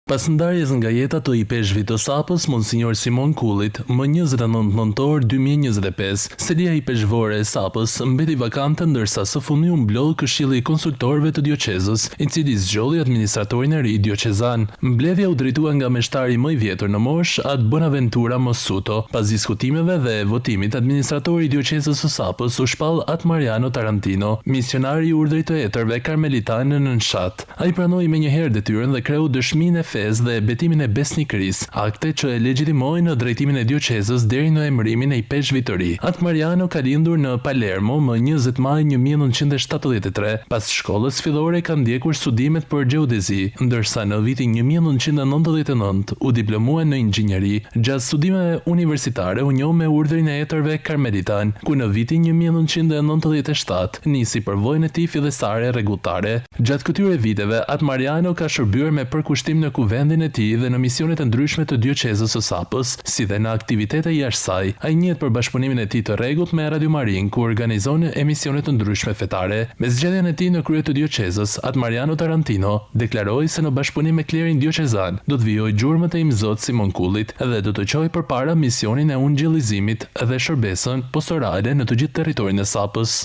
Pas ndarjes nga jeta të i peshqve të Sapës, Monsinjor Simon Kullit, më 29 nëntor 2025, selia i peshqvore e Sapës mbeti vakante ndërsa së fundi u mblodh Këshilli i Konsultorëve të Dioqezës, i cili zgjolli administratorin e ri dioqezan. Mbledhja u drejtua nga meshtari më i vjetër në moshë, At Bonaventura Mossuto. Pas diskutimeve dhe votimit, administratori i Dioqezës së Sapës u shpall At Mariano Tarantino, misionari i urdhrit të etërve karmelitanë në Nënshat. Ai pranoi menjëherë detyrën dhe kreu dëshminë e fesë dhe betimin e besnikërisë, akte që e legjitimojnë në drejtimin e dioqezës deri në emërimin e i peshqvit të ri. At Mariano ka lindur në Palermo më 20 maj 1973. Pas shkollës fillore ka ndjekur studimet për gjeodezi, ndërsa në vitin 1999 u diplomua në inxhinieri. Gjatë studimeve universitare u njoh me urdhrin e etërve karmelitan, ku në vitin 1997 nisi përvojën e tij fillestare rregulltare. Gjatë këtyre viteve, At Mariano ka shërbyer me përkushtim në kuvendin e tij dhe në misionet e ndryshme të dioqezës së Sapës, si dhe në aktivitete jashtë saj. Ai njihet për bashkëpunimin e tij të rregullt me Radio Marin, ku organizon emisione të ndryshme fetare. Me zgjedhjen e tij në krye të dioqezës, At Mariano Tarantino deklaroi se në bashkëpunim me klerin dioqezan do të vijojë gjurmët e imzot Simon Kullit dhe do të çojë përpara misionin e ungjillizimit dhe shërbesën pastorale në të gjithë territorin e Sapës.